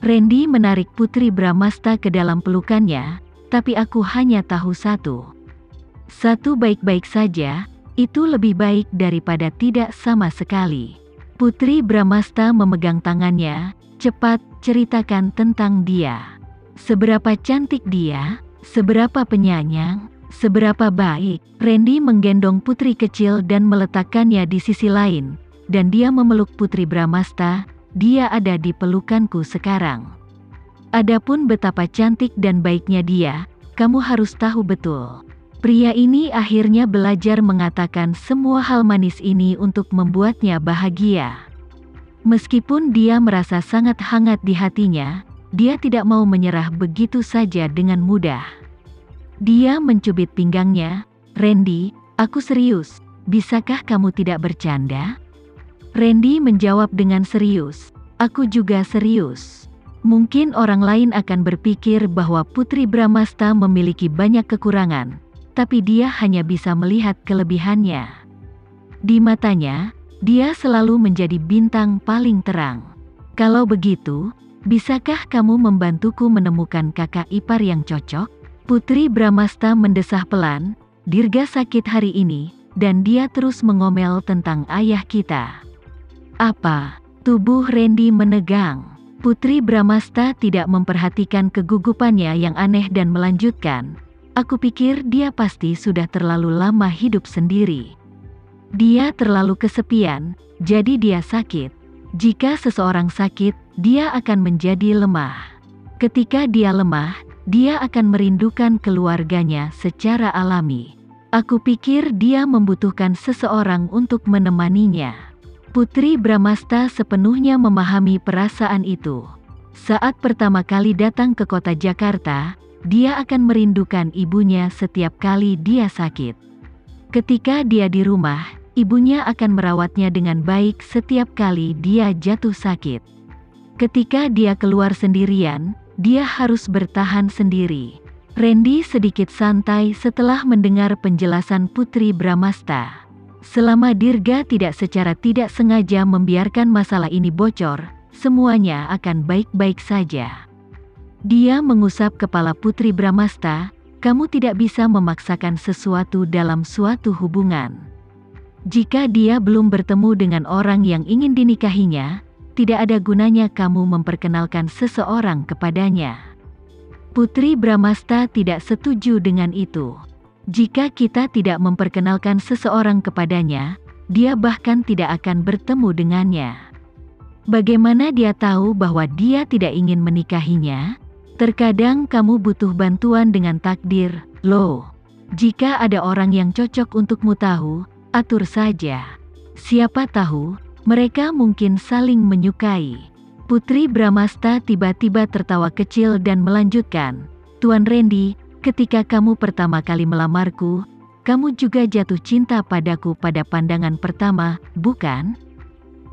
Randy menarik Putri Bramasta ke dalam pelukannya, tapi aku hanya tahu satu. Satu baik-baik saja, itu lebih baik daripada tidak sama sekali. Putri Bramasta memegang tangannya, cepat, ceritakan tentang dia. Seberapa cantik dia, seberapa penyayang, seberapa baik. Randy menggendong putri kecil dan meletakkannya di sisi lain, dan dia memeluk Putri Bramasta. Dia ada di pelukanku sekarang. Adapun betapa cantik dan baiknya dia, kamu harus tahu betul. Pria ini akhirnya belajar mengatakan semua hal manis ini untuk membuatnya bahagia. Meskipun dia merasa sangat hangat di hatinya, dia tidak mau menyerah begitu saja dengan mudah. Dia mencubit pinggangnya. Randy, aku serius, bisakah kamu tidak bercanda? Randy menjawab dengan serius, aku juga serius. Mungkin orang lain akan berpikir bahwa Putri Bramasta memiliki banyak kekurangan, tapi dia hanya bisa melihat kelebihannya. Di matanya, dia selalu menjadi bintang paling terang. Kalau begitu, bisakah kamu membantuku menemukan kakak ipar yang cocok? Putri Bramasta mendesah pelan, Dirga sakit hari ini, dan dia terus mengomel tentang ayah kita. Apa? Tubuh Randy menegang. Putri Bramasta tidak memperhatikan kegugupannya yang aneh dan melanjutkan. Aku pikir dia pasti sudah terlalu lama hidup sendiri. Dia terlalu kesepian, jadi dia sakit. Jika seseorang sakit, dia akan menjadi lemah. Ketika dia lemah, dia akan merindukan keluarganya secara alami. Aku pikir dia membutuhkan seseorang untuk menemaninya. Putri Bramasta sepenuhnya memahami perasaan itu. Saat pertama kali datang ke kota Jakarta, dia akan merindukan ibunya setiap kali dia sakit. Ketika dia di rumah, ibunya akan merawatnya dengan baik setiap kali dia jatuh sakit. Ketika dia keluar sendirian, dia harus bertahan sendiri. Randy sedikit santai setelah mendengar penjelasan Putri Bramasta. Selama Dirga tidak secara tidak sengaja membiarkan masalah ini bocor, semuanya akan baik-baik saja. Dia mengusap kepala Putri Bramasta, kamu tidak bisa memaksakan sesuatu dalam suatu hubungan. Jika dia belum bertemu dengan orang yang ingin dinikahinya, tidak ada gunanya kamu memperkenalkan seseorang kepadanya. Putri Bramasta tidak setuju dengan itu. Jika kita tidak memperkenalkan seseorang kepadanya, dia bahkan tidak akan bertemu dengannya. Bagaimana dia tahu bahwa dia tidak ingin menikahinya? Terkadang kamu butuh bantuan dengan takdir, loh. Jika ada orang yang cocok untukmu tahu, atur saja. Siapa tahu, mereka mungkin saling menyukai. Putri Bramasta tiba-tiba tertawa kecil dan melanjutkan, Tuan Randy, ketika kamu pertama kali melamarku, kamu juga jatuh cinta padaku pada pandangan pertama, bukan?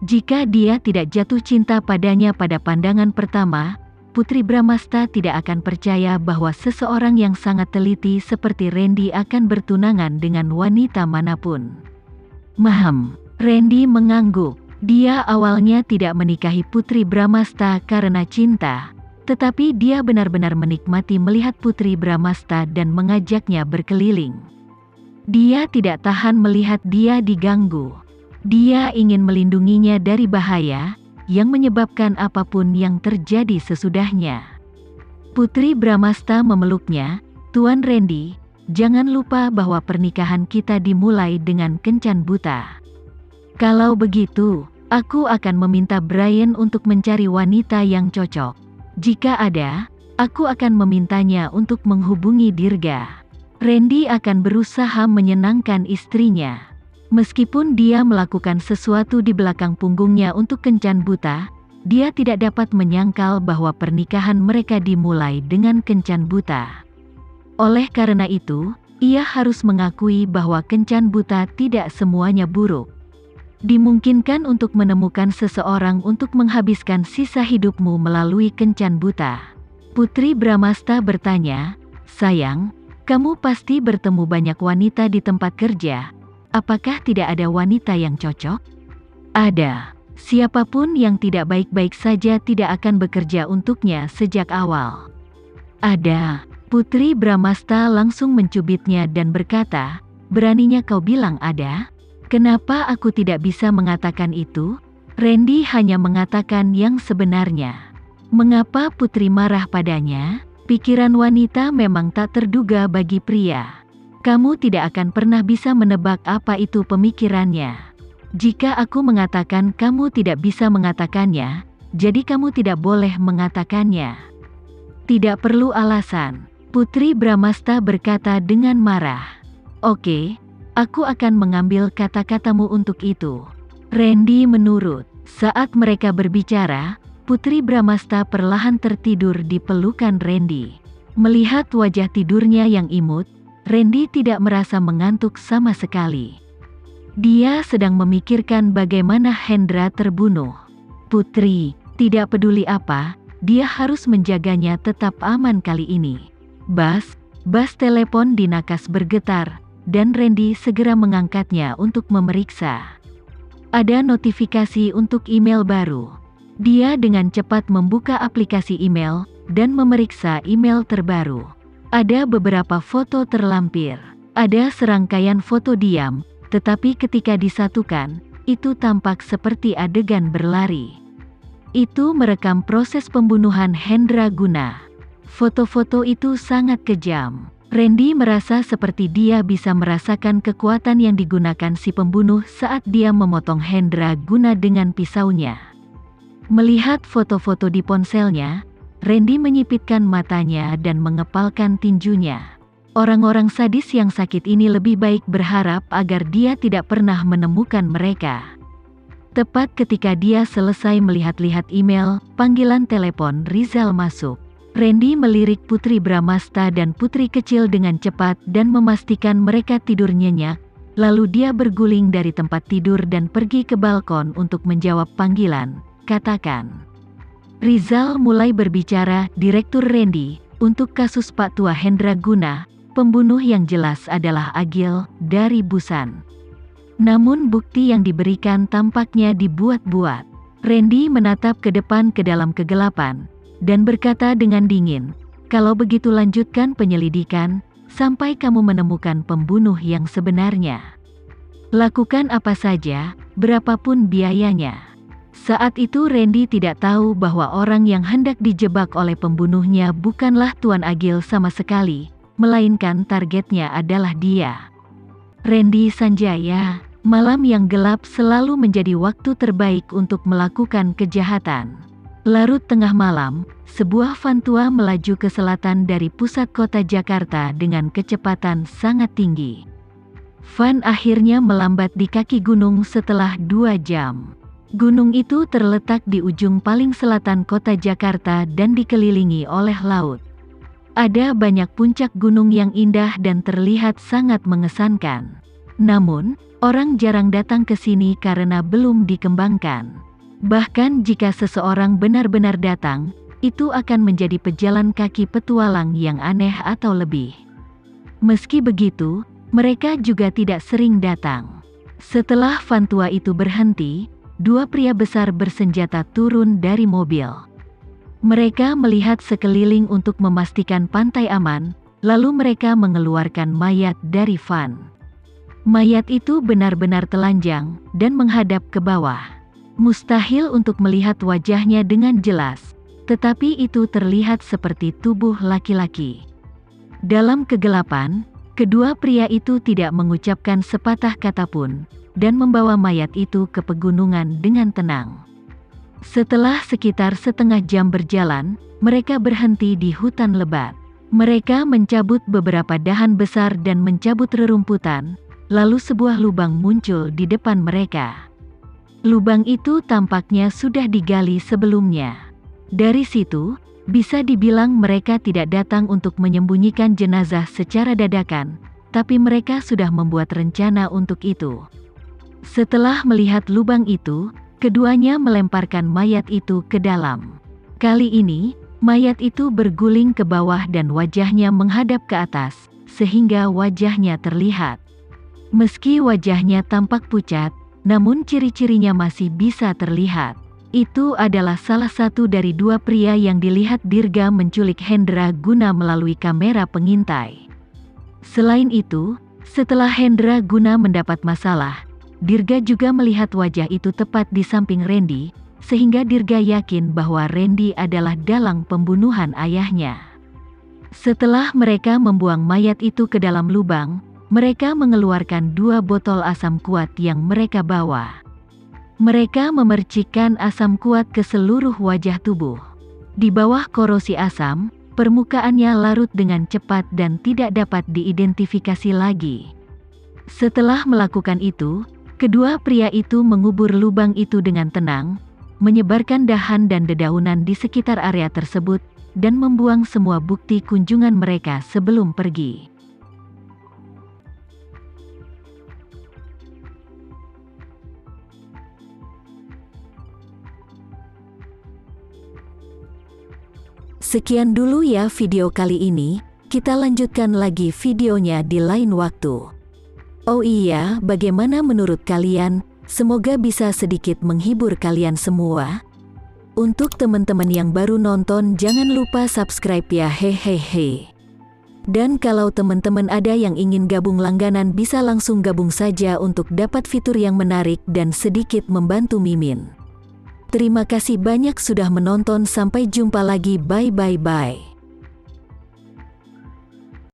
Jika dia tidak jatuh cinta padanya pada pandangan pertama, Putri Bramasta tidak akan percaya bahwa seseorang yang sangat teliti seperti Randy akan bertunangan dengan wanita manapun. Randy mengangguk. Dia awalnya tidak menikahi Putri Bramasta karena cinta. Tetapi dia benar-benar menikmati melihat Putri Bramasta dan mengajaknya berkeliling. Dia tidak tahan melihat dia diganggu. Dia ingin melindunginya dari bahaya, yang menyebabkan apapun yang terjadi sesudahnya. Putri Bramasta memeluknya, Tuan Randy, jangan lupa bahwa pernikahan kita dimulai dengan kencan buta. Kalau begitu, aku akan meminta Brian untuk mencari wanita yang cocok. Jika ada, aku akan memintanya untuk menghubungi Dirga. Randy akan berusaha menyenangkan istrinya. Meskipun dia melakukan sesuatu di belakang punggungnya untuk kencan buta, dia tidak dapat menyangkal bahwa pernikahan mereka dimulai dengan kencan buta. Oleh karena itu, ia harus mengakui bahwa kencan buta tidak semuanya buruk. Dimungkinkan untuk menemukan seseorang untuk menghabiskan sisa hidupmu melalui kencan buta. Putri Bramasta bertanya, sayang, kamu pasti bertemu banyak wanita di tempat kerja. Apakah tidak ada wanita yang cocok? Ada. Siapapun yang tidak baik-baik saja tidak akan bekerja untuknya sejak awal. Ada. Putri Bramasta langsung mencubitnya dan berkata, "Beraninya kau bilang ada? Kenapa aku tidak bisa mengatakan itu?" Randy hanya mengatakan yang sebenarnya. Mengapa Putri marah padanya? Pikiran wanita memang tak terduga bagi pria. Kamu tidak akan pernah bisa menebak apa itu pemikirannya. Jika aku mengatakan kamu tidak bisa mengatakannya, jadi kamu tidak boleh mengatakannya. Tidak perlu alasan. Putri Bramasta berkata dengan marah. "Oke, aku akan mengambil kata-katamu untuk itu." Randy menurut. Saat mereka berbicara, Putri Bramasta perlahan tertidur di pelukan Randy. Melihat wajah tidurnya yang imut, Randy tidak merasa mengantuk sama sekali. Dia sedang memikirkan bagaimana Hendra terbunuh. Putri, tidak peduli apa, dia harus menjaganya tetap aman kali ini. Bas telepon di nakas bergetar, dan Randy segera mengangkatnya untuk memeriksa. Ada notifikasi untuk email baru. Dia dengan cepat membuka aplikasi email, dan memeriksa email terbaru. Ada beberapa foto terlampir. Ada serangkaian foto diam, tetapi ketika disatukan, itu tampak seperti adegan berlari. Itu merekam proses pembunuhan Hendra Guna. Foto-foto itu sangat kejam. Randy merasa seperti dia bisa merasakan kekuatan yang digunakan si pembunuh saat dia memotong Hendra Guna dengan pisaunya. Melihat foto-foto di ponselnya, Randy menyipitkan matanya dan mengepalkan tinjunya. Orang-orang sadis yang sakit ini lebih baik berharap agar dia tidak pernah menemukan mereka. Tepat ketika dia selesai melihat-lihat email, panggilan telepon Rizal masuk. Randy melirik Putri Bramasta dan putri kecil dengan cepat dan memastikan mereka tidur nyenyak, lalu dia berguling dari tempat tidur dan pergi ke balkon untuk menjawab panggilan. Katakan. Rizal mulai berbicara, "Direktur Randy, untuk kasus Pak Tua Hendra Guna, pembunuh yang jelas adalah Agil, dari Busan. Namun bukti yang diberikan tampaknya dibuat-buat." Randy menatap ke depan ke dalam kegelapan, dan berkata dengan dingin, "Kalau begitu lanjutkan penyelidikan, sampai kamu menemukan pembunuh yang sebenarnya. Lakukan apa saja, berapapun biayanya." Saat itu Randy tidak tahu bahwa orang yang hendak dijebak oleh pembunuhnya bukanlah Tuan Agil sama sekali, melainkan targetnya adalah dia. Randy Sanjaya, malam yang gelap selalu menjadi waktu terbaik untuk melakukan kejahatan. Larut tengah malam, sebuah van tua melaju ke selatan dari pusat kota Jakarta dengan kecepatan sangat tinggi. Van akhirnya melambat di kaki gunung setelah 2 jam. Gunung itu terletak di ujung paling selatan kota Jakarta dan dikelilingi oleh laut. Ada banyak puncak gunung yang indah dan terlihat sangat mengesankan. Namun, orang jarang datang ke sini karena belum dikembangkan. Bahkan jika seseorang benar-benar datang, itu akan menjadi pejalan kaki petualang yang aneh atau lebih. Meski begitu, mereka juga tidak sering datang. Setelah van tua itu berhenti, 2 pria besar bersenjata turun dari mobil. Mereka melihat sekeliling untuk memastikan pantai aman, lalu mereka mengeluarkan mayat dari van. Mayat itu benar-benar telanjang, dan menghadap ke bawah. Mustahil untuk melihat wajahnya dengan jelas, tetapi itu terlihat seperti tubuh laki-laki. Dalam kegelapan, kedua pria itu tidak mengucapkan sepatah kata pun, dan membawa mayat itu ke pegunungan dengan tenang. Setelah sekitar setengah jam berjalan, mereka berhenti di hutan lebat. Mereka mencabut beberapa dahan besar dan mencabut rerumputan, lalu sebuah lubang muncul di depan mereka. Lubang itu tampaknya sudah digali sebelumnya. Dari situ, bisa dibilang mereka tidak datang untuk menyembunyikan jenazah secara dadakan, tapi mereka sudah membuat rencana untuk itu. Setelah melihat lubang itu, keduanya melemparkan mayat itu ke dalam. Kali ini, mayat itu berguling ke bawah dan wajahnya menghadap ke atas, sehingga wajahnya terlihat. Meski wajahnya tampak pucat, namun ciri-cirinya masih bisa terlihat. Itu adalah salah satu dari dua pria yang dilihat Dirga menculik Hendra Guna melalui kamera pengintai. Selain itu, setelah Hendra Guna mendapat masalah, Dirga juga melihat wajah itu tepat di samping Randy, sehingga Dirga yakin bahwa Randy adalah dalang pembunuhan ayahnya. Setelah mereka membuang mayat itu ke dalam lubang, mereka mengeluarkan 2 botol asam kuat yang mereka bawa. Mereka memercikkan asam kuat ke seluruh wajah tubuh. Di bawah korosi asam, permukaannya larut dengan cepat dan tidak dapat diidentifikasi lagi. Setelah melakukan itu, kedua pria itu mengubur lubang itu dengan tenang, menyebarkan dahan dan dedaunan di sekitar area tersebut, dan membuang semua bukti kunjungan mereka sebelum pergi. Sekian dulu ya video kali ini, kita lanjutkan lagi videonya di lain waktu. Oh iya, bagaimana menurut kalian? Semoga bisa sedikit menghibur kalian semua. Untuk teman-teman yang baru nonton, jangan lupa subscribe ya, hehehe. Dan kalau teman-teman ada yang ingin gabung langganan, bisa langsung gabung saja untuk dapat fitur yang menarik dan sedikit membantu Mimin. Terima kasih banyak sudah menonton, sampai jumpa lagi, bye.